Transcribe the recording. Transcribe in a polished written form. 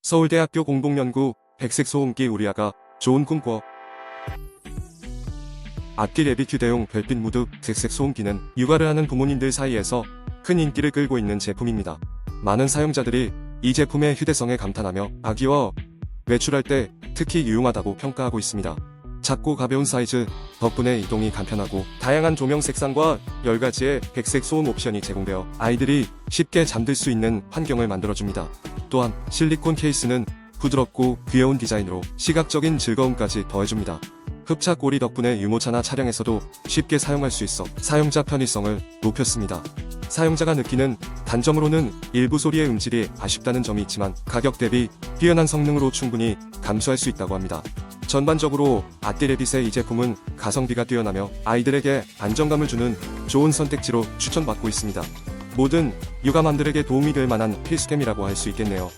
서울대학교 공동연구 백색 소음기 우리 아가 좋은 꿈 꿔. 아띠래빗 휴대용 별빛 무드 백색 소음기는 육아를 하는 부모님들 사이에서 큰 인기를 끌고 있는 제품입니다. 많은 사용자들이 이 제품의 휴대성에 감탄하며 아기와 외출할 때 특히 유용하다고 평가하고 있습니다. 작고 가벼운 사이즈 덕분에 이동이 간편하고 다양한 조명 색상과 10가지의 백색 소음 옵션이 제공되어 아이들이 쉽게 잠들 수 있는 환경을 만들어줍니다. 또한 실리콘 케이스는 부드럽고 귀여운 디자인으로 시각적인 즐거움까지 더해줍니다. 흡착 고리 덕분에 유모차나 차량에서도 쉽게 사용할 수 있어 사용자 편의성을 높였습니다. 사용자가 느끼는 단점으로는 일부 소리의 음질이 아쉽다는 점이 있지만 가격 대비 뛰어난 성능으로 충분히 감수할 수 있다고 합니다. 전반적으로 아띠래빗의 이 제품은 가성비가 뛰어나며 아이들에게 안정감을 주는 좋은 선택지로 추천받고 있습니다. 모든 육아맘들에게 도움이 될 만한 필수템이라고 할 수 있겠네요.